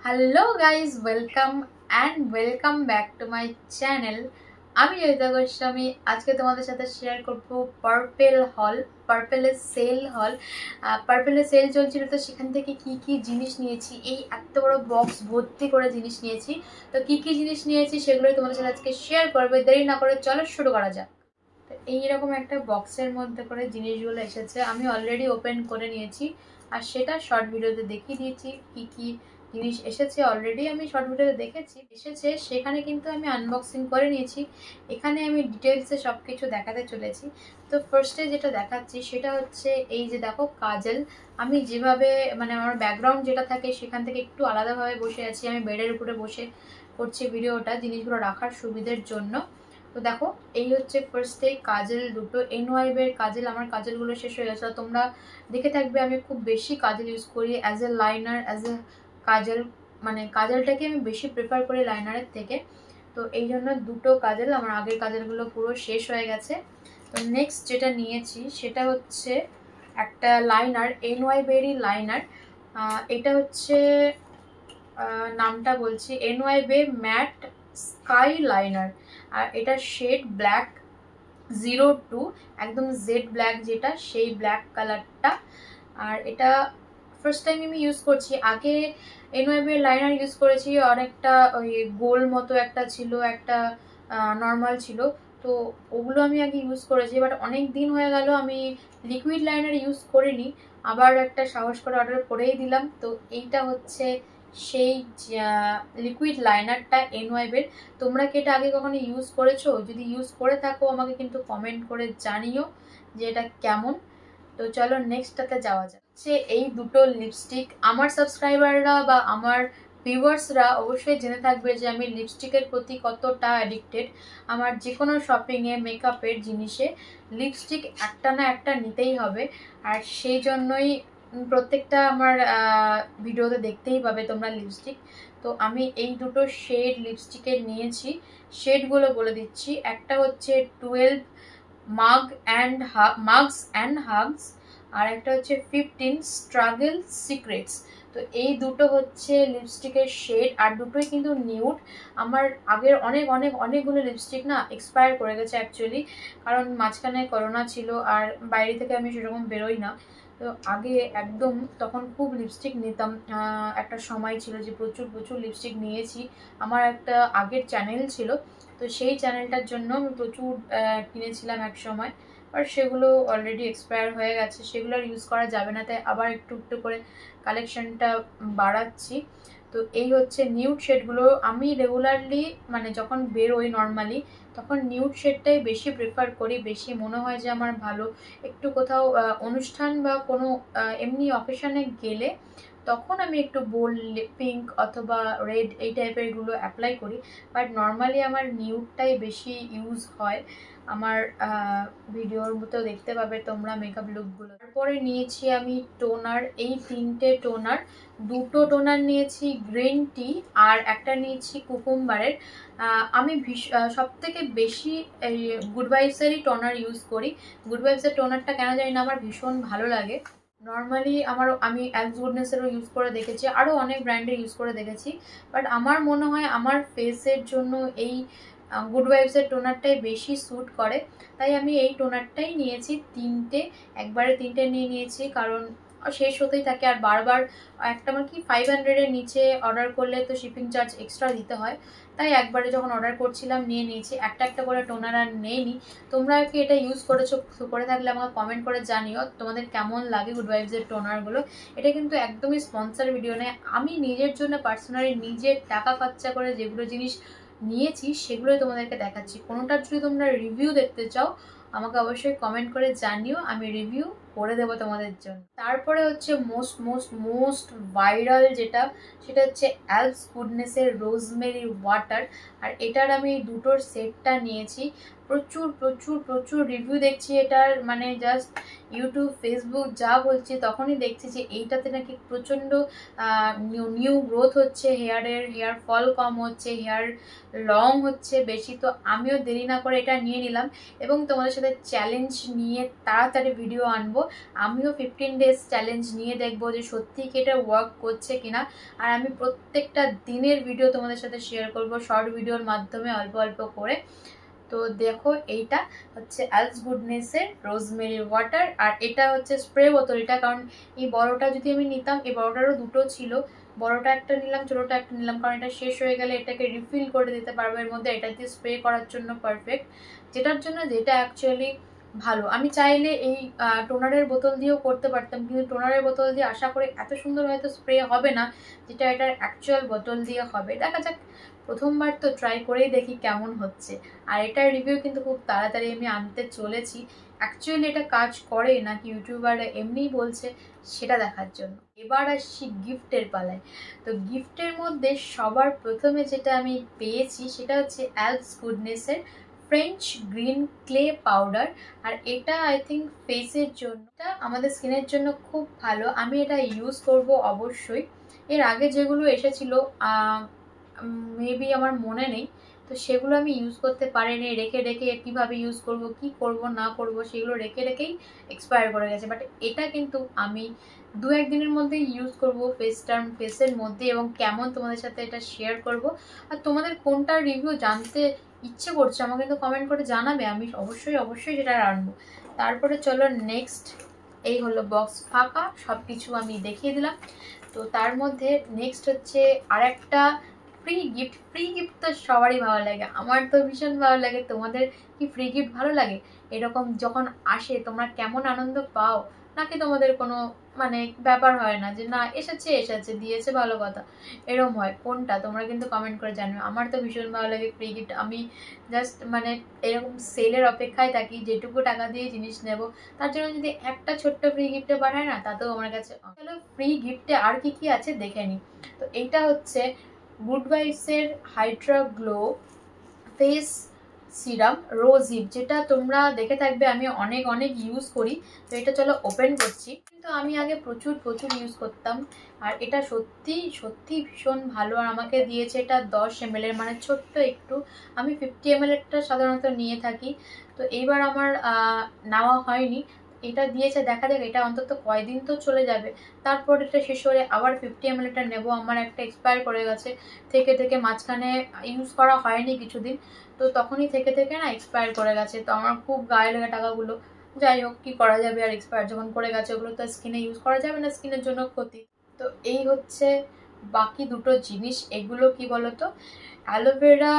Hello guys, welcome back to my channel. আমি জয়িতা গোস্বামী। আজকে তোমাদের সাথে শেয়ার করবো পার্পেলের সেল হল। পার্পেলের সেল চলছিল, তো সেখান থেকে কি কি জিনিস নিয়েছি। এই এত বড় বক্স ভর্তি করে জিনিস নিয়েছি। তো কি কি জিনিস নিয়েছি সেগুলোই তোমাদের সাথে আজকে শেয়ার করবে। দেরি না করে চলো শুরু করা যাক। তো এইরকম একটা বক্সের মধ্যে করে জিনিসগুলো এসেছে, আমি অলরেডি ওপেন করে নিয়েছি আর সেটা শর্ট ভিডিওতে দেখিয়ে দিয়েছি কি কি জিনিস এসেছে। অলরেডি আমি শর্ট ভিডিওতে দেখেছি এসেছে, সেখানে কিন্তু আমি আনবক্সিং করে নিয়েছি। এখানে আমি ডিটেলসে সব কিছু দেখাতে চলেছি। তো ফার্স্টে যেটা দেখাচ্ছি সেটা হচ্ছে এই যে দেখো কাজল। আমি যেভাবে মানে আমার ব্যাকগ্রাউন্ড যেটা থাকে সেখান থেকে একটু আলাদাভাবে বসে আছি, আমি বেডের উপরে বসে করছি ভিডিওটা জিনিসগুলো রাখার সুবিধার জন্য। তো দেখো এই হচ্ছে ফার্স্টে কাজল দুটো এনওয়াইবের কাজল। আমার কাজলগুলো শেষ হয়ে গেছে, তোমরা দেখে থাকবে আমি খুব বেশি কাজল ইউজ করি as a liner, as a kajal. মানে কাজলটাকে আমি বেশি প্রেফার করি লাইনারের থেকে। তো এই জন্য দুটো কাজল, আমার আগের কাজলগুলো পুরো শেষ হয়ে গেছে। তো নেক্সট যেটা নিয়েছি সেটা হচ্ছে একটা লাইনার, এনওয়াইবেরই লাইনার। এটা হচ্ছে নামটা বলছি, এনওয়াইবে ম্যাট স্কাই লাইনার। আর এটা শেড ব্ল্যাক 02, একদম জেড ব্ল্যাক যেটা, সেই ব্ল্যাক কালারটা। আর এটা ফার্স্ট টাইম আমি ইউজ করছি। আগে এনওয়াইবের লাইনার ইউজ করেছি, অনেকটা ওই গোল মতো একটা ছিল, একটা নর্মাল ছিল। তো ওগুলো আমি আগে ইউজ করেছি, বাট অনেক দিন হয়ে গেল আমি লিকুইড লাইনার ইউজ করিনি। আবার একটা সাহস করে অর্ডার করেই দিলাম। তো এইটা হচ্ছে সেই লিকুইড লাইনারটা এনওয়াইবের। তোমরা কি এটা আগে কখনো ইউজ করেছো? যদি ইউজ করে থাকো আমাকে কিন্তু কমেন্ট করে জানিও যে এটা কেমন। তো চলো নেক্সটটাতে যাওয়া যাক। এই দুটো লিপস্টিক, আমার সাবস্ক্রাইবাররা বা আমার ভিউয়ার্সরা অবশ্যই জেনে থাকবে যে আমি লিপস্টিকের প্রতি কতটা অ্যাডিক্টেড। আমার যে কোনো শপিংয়ে, মেকআপের জিনিসে লিপস্টিক একটা না একটা নিতেই হবে। আর সেই জন্যই প্রত্যেকটা আমার ভিডিওতে দেখতেই পাবে তোমরা লিপস্টিক। তো আমি এই দুটো শেড লিপস্টিকের নিয়েছি। শেডগুলো বলে দিচ্ছি, একটা হচ্ছে 12 মাগস অ্যান্ড হাগস, আর একটা হচ্ছে 15 স্ট্রাগল সিক্রেটস। তো এই দুটো হচ্ছে লিপস্টিকের শেড, আর দুটোই কিন্তু নিউড। আমার আগের অনেকগুলো লিপস্টিক না এক্সপায়ার করে গেছে অ্যাকচুয়ালি, কারণ মাঝখানে করোনা ছিল আর বাইরে থেকে আমি সেরকম বেরোই না। তো আগে একদম তখন খুব লিপস্টিক নিতাম। একটা সময় ছিল যে প্রচুর প্রচুর লিপস্টিক নিয়েছি। আমার একটা আগের চ্যানেল ছিল, তো সেই চ্যানেলটার জন্য আমি প্রচুর কিনেছিলাম এক সময়। আর সেগুলো অলরেডি এক্সপায়ার হয়ে গেছে, সেগুলো আর ইউজ করা যাবে না, তাই আবার একটু একটু করে কালেকশনটা বাড়াচ্ছি। তো এই হচ্ছে নিউড শেডগুলো। আমি রেগুলারলি মানে যখন বেরোই নর্মালি, তখন নিউড শেডটাই বেশি প্রেফার করি, বেশি মনে হয় যে আমার ভালো। একটু কোথাও অনুষ্ঠান বা কোনো এমনি অকেশনে গেলে তখন আমি একটু বোল্ড পিঙ্ক অথবা রেড এই টাইপের গুলো অ্যাপ্লাই করি। বাট নর্মালি আমার নিউডটাই বেশি ইউজ হয়। আমার ভিডিওর মতো দেখতে পাবে তোমরা মেকআপ লুকগুলো। তারপরে নিয়েছি আমি টোনার, এই তিনটে টোনার। দুটো টোনার নিয়েছি গ্রিন টি, আর একটা নিয়েছি কুকুম্বারের। আমি সব থেকে বেশি এই গুড ভাইবসেরই টোনার ইউজ করি। গুড ভাইবসের টোনারটা কেন জানি না আমার ভীষণ ভালো লাগে। নর্মালি আমি অ্যালস গুডনেসেরও ইউজ করে দেখেছি, আরও অনেক ব্র্যান্ডের ইউজ করে দেখেছি। বাট আমার মনে হয় আমার ফেসের জন্য এই গুড ভাইবসের টোনারটাই বেশি স্যুট করে, তাই আমি এই টোনারটাই নিয়েছি তিনটে। একবারে তিনটে নিয়ে নিয়েছি, কারণ শেষ হতেই থাকে আর বারবার একটা আমার কি 500-এর নিচে অর্ডার করলে তো শিপিং চার্জ এক্সট্রা দিতে হয়। তাই একবারে যখন অর্ডার করছিলাম নিয়ে নিয়েছি, একটা একটা করে টোনার আর নেইনি। তোমরা কি এটা ইউজ করেছো? করে থাকলে আমাকে কমেন্ট করে জানিও তোমাদের কেমন লাগে গুড ভাইবসের টোনারগুলো। এটা কিন্তু একদমই স্পন্সর ভিডিও নয়, আমি নিজের জন্য পার্সোনালি নিজের টাকা খরচা করে যেগুলো জিনিস নিয়েছি সেগুলোই তোমাদেরকে দেখাচ্ছি। কোনোটার যদি তোমরা রিভিউ দেখতে চাও আমাকে অবশ্যই কমেন্ট করে জানিও, আমি রিভিউ করে দেবো তোমাদের জন্য। তারপরে হচ্ছে মোস্ট ভাইরাল যেটা, সেটা হচ্ছে অ্যালস গুডনেসের রোজমেরি ওয়াটার। আর এটার আমি দুটোর সেটটা নিয়েছি। প্রচুর প্রচুর প্রচুর রিভিউ দেখছি এটার, মানে জাস্ট ইউটিউব ফেসবুক যা বলছি তখনই দেখছি যে এইটাতে নাকি প্রচণ্ড নিউ গ্রোথ হচ্ছে হেয়ারের, হেয়ার ফল কম হচ্ছে, হেয়ার লং হচ্ছে বেশি। তো আমিও দেরি না করে এটা নিয়ে নিলাম এবং তোমাদের সাথে চ্যালেঞ্জ নিয়ে তাড়াতাড়ি ভিডিও আনবো আমিও 15 ডেজ চ্যালেঞ্জ নিয়ে দেখবো যে সত্যি কি এটা ওয়ার্ক করছে কিনা। আর আমি প্রত্যেকটা দিনের ভিডিও তোমাদের সাথে শেয়ার করব শর্ট ভিডিওর মাধ্যমে অল্প অল্প করে। তো দেখো এইটা হচ্ছে অ্যালস গুডনেসের রোজমেরি ওয়াটার, আর এটা হচ্ছে স্প্রে বোতল। এটা কারণ এই বড়টা যদি আমি নিতাম, এই বড়টারও দুটো ছিল, বড়টা একটা নিলাম, ছোটোটা একটা নিলাম, কারণ এটা শেষ হয়ে গেলে এটাকে রিফিল করে দিতে পারবো এর মধ্যে। এটা দিয়ে স্প্রে করার জন্য পারফেক্ট, যেটার জন্য যেটা অ্যাকচুয়ালি ভালো। আমি চাইলে এই টোনারের বোতল দিয়েও করতে পারতাম, কিন্তু টোনারের বোতল দিয়ে আশা করি এত সুন্দর হয়তো স্প্রে হবে না যেটা এটার অ্যাকচুয়াল বোতল দিয়ে হবে। দেখা যাক, প্রথমবার তো ট্রাই করেই দেখি কেমন হচ্ছে। আর এটার রিভিউ কিন্তু খুব তাড়াতাড়ি আমি আনতে চলেছি। অ্যাকচুয়ালি এটা কাজ করে নাকি ইউটিউবাররা এমনিই বলছে সেটা দেখার জন্য। এবার আসছি গিফটের পালায়। তো গিফটের মধ্যে সবার প্রথমে যেটা আমি পেয়েছি সেটা হচ্ছে অ্যালস গুডনেসের ফ্রেঞ্চ গ্রিন ক্লে পাউডার। আর এটা আই থিঙ্ক ফেসের জন্য, এটা আমাদের স্কিনের জন্য খুব ভালো। আমি এটা ইউজ করব অবশ্যই। এর আগে যেগুলো এসেছিল মেবি আমার মনে নেই, তো সেগুলো আমি ইউজ করতে পারিনি, রেখে রেখে কীভাবে ইউজ করব, কি করব না করব সেগুলো রেখে রেখেই এক্সপায়ার করে গেছে। বাট এটা কিন্তু আমি 2-1 দিনের মধ্যে ইউজ করব ফেসের মধ্যে, এবং কেমন তোমাদের সাথে এটা শেয়ার করব। আর তোমাদের কোনটার রিভিউ জানতে ইচ্ছে করছে আমাকে কিন্তু কমেন্ট করে জানাবে, আমি অবশ্যই অবশ্যই সেটা আনবো। তারপরে চলো নেক্সট, এই হলো বক্স ফাঁকা, সব কিছু আমি দেখিয়ে দিলাম। তো তার মধ্যে নেক্সট হচ্ছে আর একটা ফ্রি গিফট। ফ্রি গিফট তো সবারই ভালো লাগে, আমার তো ভীষণ ভালো লাগে। তোমাদের কি ফ্রি গিফট ভালো লাগে? এরকম যখন আসে তোমরা কেমন আনন্দ পাও? নাকি তোমাদের কোনো মানে ব্যাপার হয় না যে না এসেছে এসেছে দিয়েছে ভালো কথা, এরকম হয়? কোনটা তোমরা কিন্তু কমেন্ট করে জানবে। আমার তো ভীষণ ভালো লাগে ফ্রি গিফট। আমি জাস্ট মানে এরকম সেলের অপেক্ষায় থাকি, যেটুকু টাকা দিয়ে জিনিস নেব তার জন্য যদি একটা ছোট্ট ফ্রি গিফটে পাঠায় না, তাতেও আমার কাছে। চলো ফ্রি গিফটে আর কি কি আছে দেখে নিই। তো এইটা হচ্ছে গুড ভাইবসের হাইড্রা গ্লো ফেস সিরাম রোজিভ, যেটা তোমরা দেখে থাকবে আমি অনেক অনেক ইউজ করি। তো এটা চলো ওপেন করছি। কিন্তু আমি আগে প্রচুর প্রচুর ইউজ করতাম, আর এটা সত্যি সত্যি ভীষণ ভালো। আর আমাকে দিয়েছে এটা 10 ml এর, মানে ছোট্ট একটু। আমি 50 ml এরটা সাধারণত নিয়ে থাকি, তো এইবার আমার নেওয়া হয়নি। এটা দিয়েছে, দেখা যাক এটা অন্তত কয়দিন তো চলে যাবে, তারপর এটা শেষ হলে আবার 50 ml এটা নেবো। আমার একটা এক্সপায়ার করে গেছে, থেকে থেকে মাঝখানে ইউজ করা হয়নি কিছুদিন, তো তখনই থেকে থেকে না এক্সপায়ার করে গেছে। তো আমার খুব গায়ে লেগে টাকাগুলো। যাই হোক, কি করা যাবে, আর এক্সপায়ার যখন করে গেছে ওগুলো তো স্কিনে ইউজ করা যাবে না, স্কিনের জন্য ক্ষতি। তো এই হচ্ছে বাকি দুটো জিনিস। এগুলো কি বলতো, অ্যালোভেরা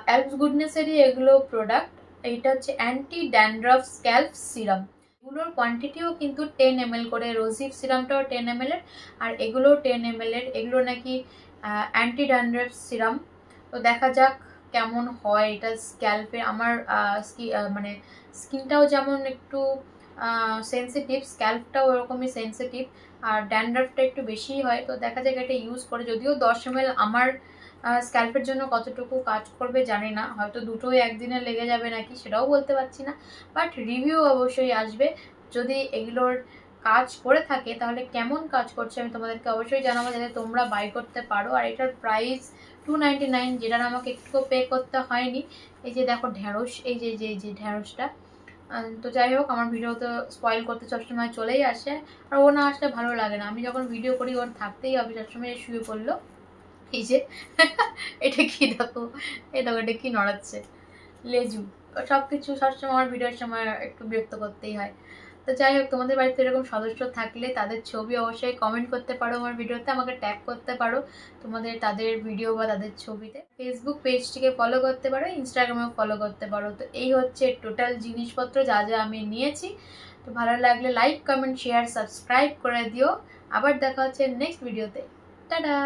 অ্যালস গুডনেসেরই এগুলো প্রোডাক্ট। এইটা হচ্ছে অ্যান্টি ড্যান্ড্রাফ স্ক্যাল্প সিরাম। এগুলোর কোয়ান্টিটিও কিন্তু 10 ml করে, রোজিভ সিরামটাও 10 ml এর, আর এগুলোও 10 ml এর। এগুলো নাকি অ্যান্টি ড্যান্ড্রাফ সিরাম। তো দেখা যাক কেমন হয় এটা স্ক্যাল্পে। আমার মানে স্কিনটাও যেমন একটু সেন্সিটিভ, স্ক্যাল্পটাও ওরকমই সেন্সিটিভ, আর ড্যান্ড্রাফটা একটু বেশিই হয়। তো দেখা যাক এটা ইউজ করে, যদিও 10 ml আমার স্ক্যাল্পের জন্য কতটুকু কাজ করবে জানি না, হয়তো দুটোই একদিনে লেগে যাবে নাকি সেটাও বলতে পারছি না। বাট রিভিউ অবশ্যই আসবে, যদি এগুলোর কাজ করে থাকে তাহলে কেমন কাজ করছে আমি তোমাদেরকে অবশ্যই জানাবো, যাতে তোমরা বাই করতে পারো। আর এটার প্রাইস 299, যেটা আমাকে একটু পে করতে হয়নি। এই যে দেখো ঢ্যাঁড়স, এই যে যে যে ঢ্যাঁড়সটা। তো যাই হোক, আমার ভিডিও তো স্পয়েল করতে সবসময় চলেই আসে, আর ও না আসলে ভালো লাগে না। আমি যখন ভিডিও করি ওর থাকতেই হবে, সবসময় শুয়ে পড়লো। এই যে এটা কি দেখো, এই দেখো এটা কি নড়াচ্ছে, লেজু। সব কিছু সবসময় আমার ভিডিওর সময় একটু বিরক্ত করতেই হয়। তো যাই হোক, তোমাদের বাড়িতে এরকম সদস্য থাকলে তাদের ছবি অবশ্যই কমেন্ট করতে পারো আমার ভিডিওতে, আমাকে ট্যাগ করতে পারো তাদের ভিডিও বা তাদের ছবিতে। ফেসবুক পেজটিকে ফলো করতে পারো, ইনস্টাগ্রামেও ফলো করতে পারো। তো এই হচ্ছে টোটাল জিনিসপত্র যা যা আমি নিয়েছি। তো ভালো লাগলে লাইক কমেন্ট শেয়ার সাবস্ক্রাইব করে দিও। আবার দেখা হচ্ছে নেক্সট ভিডিওতে। টাটা।